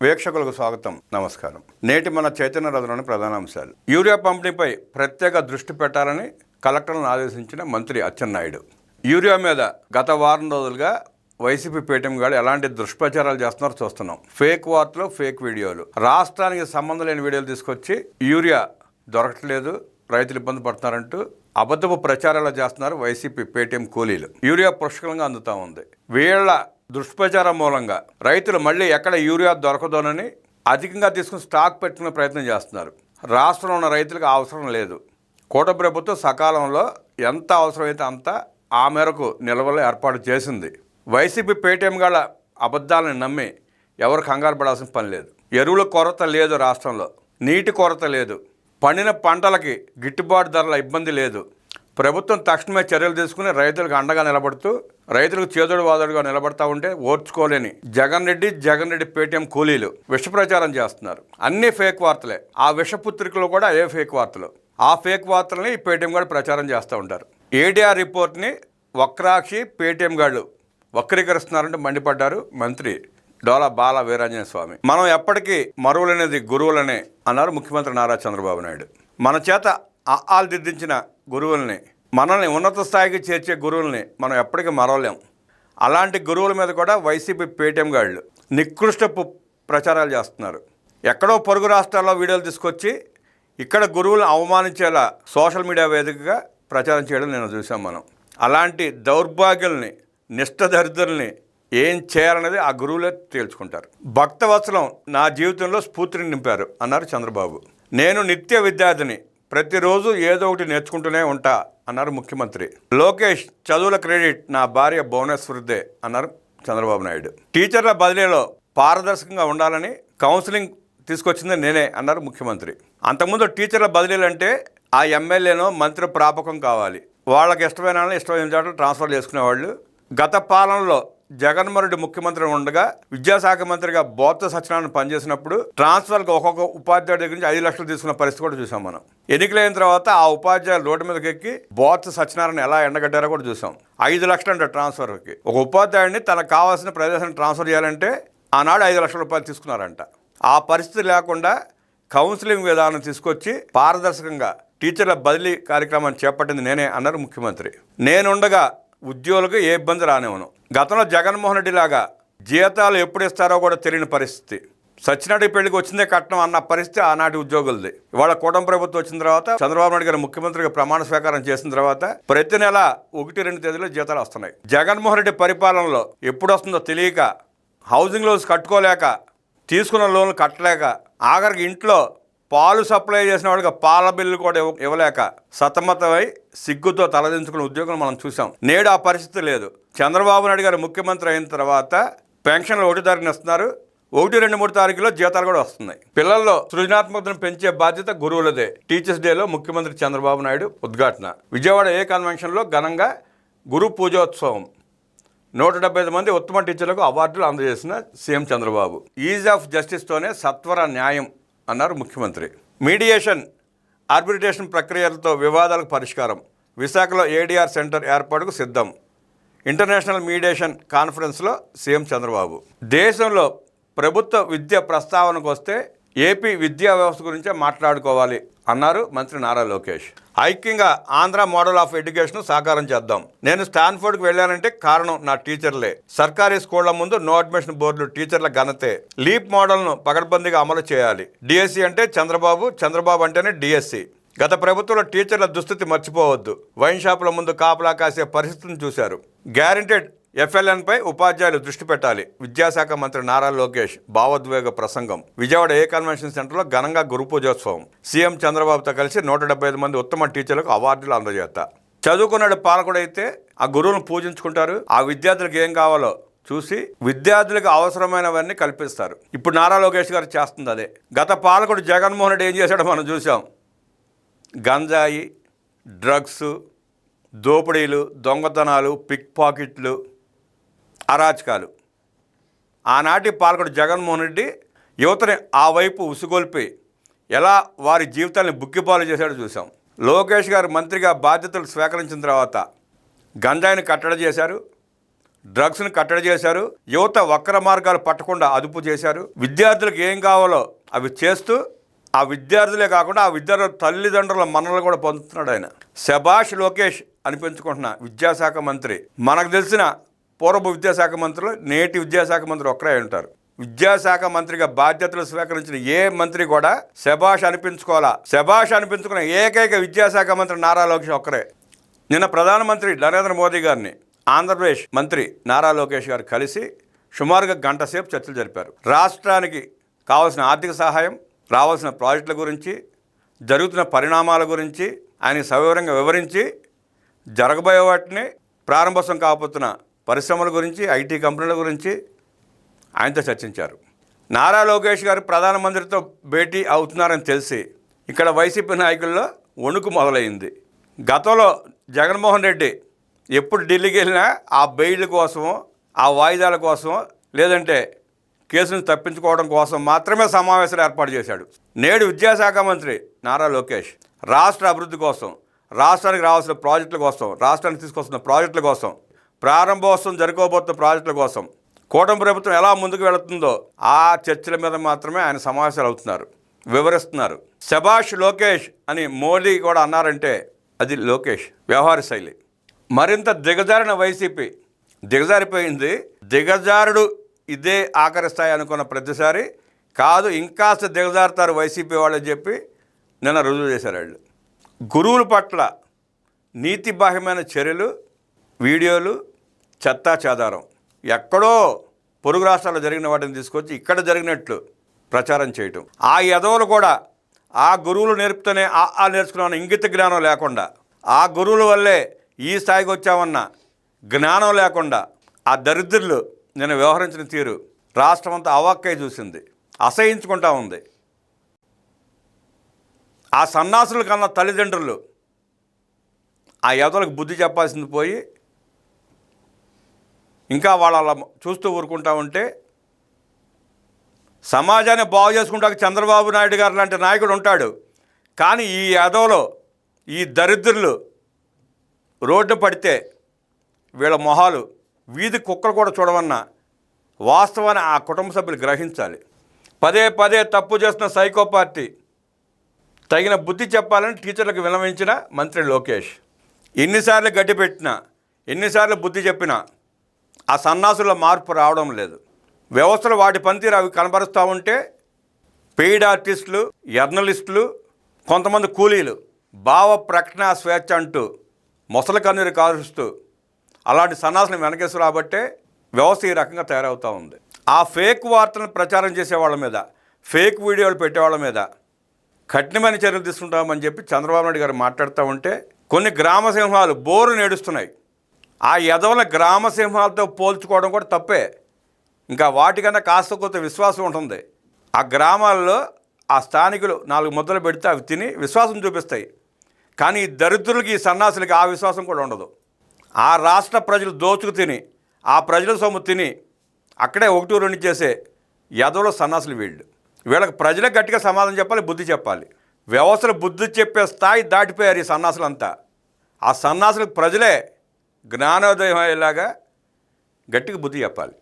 వీక్షకులకు స్వాగతం, నమస్కారం. నేటి మన చైతన్య రథంలోని ప్రధాన అంశాలు. యూరియా పంపిణీపై ప్రత్యేక దృష్టి పెట్టాలని కలెక్టర్లను ఆదేశించిన మంత్రి అచ్చెన్నాయుడు. యూరియా మీద గత వారం రోజులుగా వైసీపీ పేటీఎం గారు ఎలాంటి దుష్ప్రచారాలు చేస్తున్నారో చూస్తున్నాం. ఫేక్ వార్తలు, ఫేక్ వీడియోలు, రాష్ట్రానికి సంబంధం లేని వీడియోలు తీసుకొచ్చి యూరియా దొరకట్లేదు, రైతులు ఇబ్బంది పడుతున్నారంటూ అబద్ధపు ప్రచారాలు చేస్తున్నారు వైసీపీ పేటీఎం కూలీలు. యూరియా పుష్కలంగా అందుతూ ఉంది. వీళ్ల దుష్ప్రచారం మూలంగా రైతులు మళ్ళీ ఎక్కడ యూరియా దొరకదోనని అధికంగా తీసుకుని స్టాక్ పెట్టుకునే ప్రయత్నం చేస్తున్నారు. రాష్ట్రంలో ఉన్న రైతులకు అవసరం లేదు. కూటమి ప్రభుత్వం సకాలంలో ఎంత అవసరమైతే అంత ఆ మేరకు నిల్వలు ఏర్పాటు చేసింది. వైసీపీ పేటీఎం గల అబద్ధాలను నమ్మి ఎవరు కంగారు పడాల్సిన పని లేదు. ఎరువుల కొరత లేదు, రాష్ట్రంలో నీటి కొరత లేదు, పండిన పంటలకి గిట్టుబాటు ధరల ఇబ్బంది లేదు. ప్రభుత్వం తక్షణమే చర్యలు తీసుకుని రైతులకు అండగా నిలబడుతూ రైతులకు చేదోడు వాదోడుగా నిలబడతా ఉంటే ఓర్చుకోలేని జగన్ రెడ్డి పేటీఎం కూలీలు విష ప్రచారం చేస్తున్నారు. అన్ని ఫేక్ వార్తలే. ఆ విషపుత్రికలు కూడా ఏ ఫేక్ వార్తలు. ఆ ఫేక్ వార్తలని ఈ పేటీఎం గారు ప్రచారం చేస్తూ ఉంటారు. ఏడీఆర్ రిపోర్ట్ని వక్రాక్షి పేటీఎం గాళ్ళు వక్రీకరిస్తున్నారంటే మండిపడ్డారు మంత్రి డోలా బాల వీరాంజనేయ స్వామి. మనం ఎప్పటికీ మరువులనేది గురువులనే అన్నారు ముఖ్యమంత్రి నారా చంద్రబాబు నాయుడు. మన చేత ఆలు దిద్దించిన గురువుల్ని, మనల్ని ఉన్నత స్థాయికి చేర్చే గురువుల్ని మనం ఎప్పటికీ మరవలేం. అలాంటి గురువుల మీద కూడా వైసీపీ పేటీఎం గాళ్ళు నికృష్టపు ప్రచారాలు చేస్తున్నారు. ఎక్కడో పొరుగు రాష్ట్రాల్లో వీడియోలు తీసుకొచ్చి ఇక్కడ గురువులను అవమానించేలా సోషల్ మీడియా వేదికగా ప్రచారం చేయడం నేను చూసాం. మనం అలాంటి దౌర్భాగ్యుల్ని, నిష్ఠదరిద్రుల్ని ఏం చేయాలనేది ఆ గురువులే తేల్చుకుంటారు. భక్తవత్సలం నా జీవితంలో స్ఫూర్తిని నింపారు అన్నారు చంద్రబాబు. నేను నిత్య విద్యార్థిని, ప్రతిరోజు ఏదో ఒకటి నేర్చుకుంటూనే ఉంటా అన్నారు ముఖ్యమంత్రి. లోకేష్ చదువుల క్రెడిట్ నా భార్య భువనేశ్వరిదే అన్నారు చంద్రబాబు నాయుడు. టీచర్ల బదిలీలో పారదర్శకంగా ఉండాలని కౌన్సిలింగ్ తీసుకొచ్చింది నేనే అన్నారు ముఖ్యమంత్రి. అంతకుముందు టీచర్ల బదిలీలు అంటే ఆ ఎమ్మెల్యేనో మంత్రి ప్రాపకం కావాలి, వాళ్ళకి ఇష్టమైన చోట ట్రాన్స్ఫర్ చేసుకునేవాళ్ళు. గత పాలనలో జగన్మోహన్ రెడ్డి ముఖ్యమంత్రి ఉండగా విద్యాశాఖ మంత్రిగా బొత్స సత్యనారాయణ పనిచేసినప్పుడు ట్రాన్స్ఫర్కి ఒక్కొక్క ఉపాధ్యాయుడి దగ్గర నుంచి 5 లక్షలు తీసుకున్న పరిస్థితి కూడా చూసాం. మనం ఎన్నికలైన తర్వాత ఆ ఉపాధ్యాయులు రోడ్డు మీదకి ఎక్కి బొత్స సత్యనారాయణ ఎలా ఎండగట్టారో కూడా చూసాం. 5 లక్షలు అంటే ట్రాన్స్ఫర్కి. ఒక ఉపాధ్యాయుడిని తనకు కావాల్సిన ప్రదేశాన్ని ట్రాన్స్ఫర్ చేయాలంటే ఆనాడు 5 లక్షల రూపాయలు తీసుకున్నారంట. ఆ పరిస్థితి లేకుండా కౌన్సిలింగ్ విధానం తీసుకొచ్చి పారదర్శకంగా టీచర్ల బదిలీ కార్యక్రమాన్ని చేపట్టింది నేనే అన్నారు ముఖ్యమంత్రి. నేనుండగా ఉద్యోగులకు ఏ ఇబ్బంది రానివ్వను. గతంలో జగన్మోహన్ రెడ్డి లాగా జీతాలు ఎప్పుడు ఇస్తారో కూడా తెలియని పరిస్థితి. సచ్చినాటి పెళ్లికి వచ్చిందే కట్నం అన్న పరిస్థితి ఆనాటి ఉద్యోగులది. ఇవాళ కూటమి ప్రభుత్వం వచ్చిన తర్వాత చంద్రబాబు నాయుడు గారు ముఖ్యమంత్రిగా ప్రమాణ స్వీకారం చేసిన తర్వాత ప్రతి నెల 1-2 తేదీలో జీతాలు వస్తున్నాయి. జగన్మోహన్ రెడ్డి పరిపాలనలో ఎప్పుడు వస్తుందో తెలియక, హౌసింగ్ లోన్స్ కట్టుకోలేక, తీసుకున్న లోన్లు కట్టలేక, ఆఖరికి ఇంట్లో పాలు సప్లై చేసిన వాళ్ళకి పాల బిల్లు కూడా ఇవ్వలేక సతమతమై సిగ్గుతో తలదించుకున్న ఉద్యోగులు మనం చూసాం. నేడు ఆ పరిస్థితి లేదు. చంద్రబాబు నాయుడు గారు ముఖ్యమంత్రి అయిన తర్వాత పెన్షన్లు 1 తారీఖున ఇస్తున్నారు. 1, 2, 3 తారీఖులో జీతాలు కూడా వస్తున్నాయి. పిల్లల్లో సృజనాత్మకతను పెంచే బాధ్యత గురువులదే. టీచర్స్ డేలో ముఖ్యమంత్రి చంద్రబాబు నాయుడు ఉద్ఘాటన. విజయవాడ ఏ కన్వెన్షన్లో ఘనంగా గురు పూజోత్సవం. 175 మంది ఉత్తమ టీచర్లకు అవార్డులు అందజేసిన సీఎం చంద్రబాబు. ఈజ్ ఆఫ్ జస్టిస్తోనే సత్వర న్యాయం అన్నారు ముఖ్యమంత్రి. మీడియేషన్, ఆర్బిట్రేషన్ ప్రక్రియలతో వివాదాలకు పరిష్కారం. విశాఖలో ఏడీఆర్ సెంటర్ ఏర్పాటుకు సిద్ధం. ఇంటర్నేషనల్ మీడియేషన్ కాన్ఫరెన్స్లో సీఎం చంద్రబాబు. దేశంలో ప్రభుత్వ విద్య ప్రస్తావనకు వస్తే ఏపీ విద్యా వ్యవస్థ గురించే మాట్లాడుకోవాలి అన్నారు మంత్రి నారా లోకేష్. ఐక్యంగా ఆంధ్ర మోడల్ ఆఫ్ ఎడ్యుకేషన్ సాకారం చేద్దాం. నేను స్టాన్ఫోర్డ్కి వెళ్ళానంటే కారణం నా టీచర్లే. సర్కారీ స్కూళ్ల ముందు నో అడ్మిషన్ బోర్డులు టీచర్ల ఘనతే. లీప్ మోడల్ను పకడ్బందీగా అమలు చేయాలి. డిఎస్సి అంటే చంద్రబాబు, చంద్రబాబు అంటేనే డిఎస్సి. గత ప్రభుత్వంలో టీచర్ల దుస్థితి మర్చిపోవద్దు. వైన్ షాపుల ముందు కాపలా కాసే పరిస్థితిని చూశారు. గ్యారెంటెడ్ ఎఫ్ఎల్ఎన్పై ఉపాధ్యాయులు దృష్టి పెట్టాలి. విద్యాశాఖ మంత్రి నారా లోకేష్ భావోద్వేగ ప్రసంగం. విజయవాడ ఏ కన్వెన్షన్ సెంటర్లో ఘనంగా గురు పూజోత్సవం. సీఎం చంద్రబాబుతో కలిసి 175 మంది ఉత్తమ టీచర్లకు అవార్డులు అందజేస్తారు. చదువుకున్నాడు పాలకుడైతే ఆ గురువును పూజించుకుంటారు. ఆ విద్యార్థులకు ఏం కావాలో చూసి విద్యార్థులకు అవసరమైనవన్నీ కల్పిస్తారు. ఇప్పుడు నారా లోకేష్ గారు చేస్తుంది అదే. గత పాలకుడు జగన్మోహన్ రెడ్డి ఏం చేశాడో మనం చూసాం. గంజాయి, డ్రగ్స్, దోపిడీలు, దొంగతనాలు, పిక్ పాకెట్లు, అరాచకాలు. ఆనాటి పాలకుడు జగన్మోహన్ రెడ్డి యువతని ఆ వైపు ఉసుగొల్పి ఎలా వారి జీవితాన్ని బుక్కిపాలు చేశాడో చూసాం. లోకేష్ గారు మంత్రిగా బాధ్యతలు స్వీకరించిన తర్వాత గంజాయిని కట్టడి చేశారు, డ్రగ్స్ను కట్టడి చేశారు. యువత వక్ర మార్గాలు పట్టకుండా అదుపు చేశారు. విద్యార్థులకు ఏం కావాలో అవి చేస్తూ ఆ విద్యార్థులే కాకుండా ఆ విద్యార్థుల తల్లిదండ్రుల మన్నలు కూడా పొందుతున్నాడు ఆయన. శభాష్ లోకేష్ అనిపించుకుంటున్న విద్యాశాఖ మంత్రి. మనకు తెలిసిన పూర్వ విద్యాశాఖ మంత్రులు నేటి విద్యాశాఖ మంత్రి ఒక్కరే ఉంటారు. విద్యాశాఖ మంత్రిగా బాధ్యతలు స్వీకరించిన ఏ మంత్రి కూడా శభాష్ అనిపించుకోవాలా. శభాష్ అనిపించుకున్న ఏకైక విద్యాశాఖ మంత్రి నారా లోకేష్ ఒక్కరే. నిన్న ప్రధానమంత్రి నరేంద్ర మోదీ గారిని ఆంధ్రప్రదేశ్ మంత్రి నారా లోకేష్ గారు కలిసి సుమారుగా గంట సేపు చర్చలు జరిపారు. రాష్ట్రానికి కావాల్సిన ఆర్థిక సహాయం, రావాల్సిన ప్రాజెక్టుల గురించి, జరుగుతున్న పరిణామాల గురించి ఆయనకి సవివరంగా వివరించి, జరగబోయే వాటిని, ప్రారంభోత్సవం కాబోతున్న పరిశ్రమల గురించి, ఐటీ కంపెనీల గురించి ఆయనతో చర్చించారు. నారా లోకేష్ గారు ప్రధానమంత్రితో భేటీ అవుతున్నారని తెలిసి ఇక్కడ వైసీపీ నాయకుల్లో వణుకు మొదలైంది. గతంలో జగన్మోహన్ రెడ్డి ఎప్పుడు ఢిల్లీకి వెళ్ళినా ఆ బెయిల్ కోసమో, ఆ వాయిదాల కోసమో, లేదంటే కేసును తప్పించుకోవడం కోసం మాత్రమే సమావేశాలు ఏర్పాటు చేశాడు. నేడు విద్యాశాఖ మంత్రి నారా లోకేష్ రాష్ట్ర అభివృద్ధి కోసం, రాష్ట్రానికి రావాల్సిన ప్రాజెక్టుల కోసం, రాష్ట్రానికి తీసుకొస్తున్న ప్రాజెక్టుల కోసం, ప్రారంభోత్సవం జరగబోతున్న ప్రాజెక్టుల కోసం, కూటమి ప్రభుత్వం ఎలా ముందుకు వెళుతుందో ఆ చర్చల మీద మాత్రమే ఆయన సమావేశాలు అవుతున్నారు, వివరిస్తున్నారు. శభాష్ లోకేష్ అని మోదీ కూడా అన్నారంటే అది లోకేష్ వ్యవహార శైలి. మరింత దిగజారిన వైసీపీ దిగజారిపోయింది. దిగజారుడు ఇదే ఆఖరి స్థాయి అనుకున్న ప్రతిసారి కాదు, ఇంకాస్త దిగజారుతారు వైసీపీ వాళ్ళని చెప్పి నిన్న రుజువు చేశారు వాళ్ళు. గురువుల పట్ల నీతిబాహ్యమైన చర్యలు, వీడియోలు, చెత్తా చెదారం ఎక్కడో పొరుగు రాష్ట్రాల్లో జరిగిన వాటిని తీసుకొచ్చి ఇక్కడ జరిగినట్లు ప్రచారం చేయటం. ఆ యదవులు కూడా ఆ గురువులు నేర్పుతూనే ఆ నేర్చుకున్నామన్న ఇంగిత జ్ఞానం లేకుండా, ఆ గురువుల వల్లే ఈ స్థాయికి వచ్చామన్న జ్ఞానం లేకుండా ఆ దరిద్రులు నేను వ్యవహరించిన తీరు రాష్ట్రం అంతా అవాక్కై చూసింది, అసహించుకుంటా ఉంది. ఆ సన్నాసుల కన్నా తల్లిదండ్రులు ఆ యదవులకు బుద్ధి చెప్పాల్సింది పోయి ఇంకా వాళ్ళ అలా చూస్తూ ఊరుకుంటా ఉంటే సమాజాన్ని బాగు చేసుకుంటాక చంద్రబాబు నాయుడు గారు లాంటి నాయకుడు ఉంటాడు. కానీ ఈ యదవులు, ఈ దరిద్రులు రోడ్డు పడితే వీళ్ళ మొహాలు వీధి కుక్కలు కూడా చూడవన్న వాస్తవాన్ని ఆ కుటుంబ సభ్యులు గ్రహించాలి. పదే పదే తప్పు చేస్తున్న సైకో పార్టీ తగిన బుద్ధి చెప్పాలని టీచర్లకు విన్నవించిన మంత్రి లోకేష్. ఎన్నిసార్లు గడ్డి పెట్టినా, ఎన్నిసార్లు బుద్ధి చెప్పినా ఆ సన్నాసుల్లో మార్పు రావడం లేదు. వ్యవస్థలు వాటి పనితీరు అవి కనబరుస్తూ ఉంటే పెయిడ్ ఆర్టిస్టులు, జర్నలిస్టులు, కొంతమంది కూలీలు భావ ప్రకటన స్వేచ్ఛ అంటూ మొసలి కన్నీరు కారుస్తూ అలాంటి సన్నాసులను వెనకేసు రాబట్టే వ్యవస్థ ఈ రకంగా తయారవుతూ ఉంది. ఆ ఫేక్ వార్తలను ప్రచారం చేసే వాళ్ళ మీద, ఫేక్ వీడియోలు పెట్టేవాళ్ళ మీద కఠినమైన చర్యలు తీసుకుంటామని చెప్పి చంద్రబాబు నాయుడు గారు మాట్లాడుతూ ఉంటే కొన్ని గ్రామ సింహాలు బోరు నేడుస్తున్నాయి. ఆ యదవుల గ్రామ సింహాలతో పోల్చుకోవడం కూడా తప్పే. ఇంకా వాటికన్నా కాస్త కొంత విశ్వాసం ఉంటుంది. ఆ గ్రామాల్లో ఆ స్థానికులు 4 ముద్దలు పెడితే అవి తిని విశ్వాసం చూపిస్తాయి. కానీ ఈ దరిద్రులకి, ఈ సన్నాసులకి ఆ విశ్వాసం కూడా ఉండదు. ఆ రాష్ట్ర ప్రజలు దోచుకు తిని, ఆ ప్రజల సొమ్ము తిని అక్కడే 1-2 చేసే యదవుల సన్నాసులు వీళ్ళు. వీళ్ళకి ప్రజలే గట్టిగా సమాధానం చెప్పాలి, బుద్ధి చెప్పాలి. వ్యవస్థలు బుద్ధి చెప్పే స్థాయి దాటిపోయారు ఈ సన్నాసులంతా. ఆ సన్నాసులకు ప్రజలే జ్ఞానోదయం అయ్యేలాగా గట్టిగా బుద్ధి చెప్పాలి.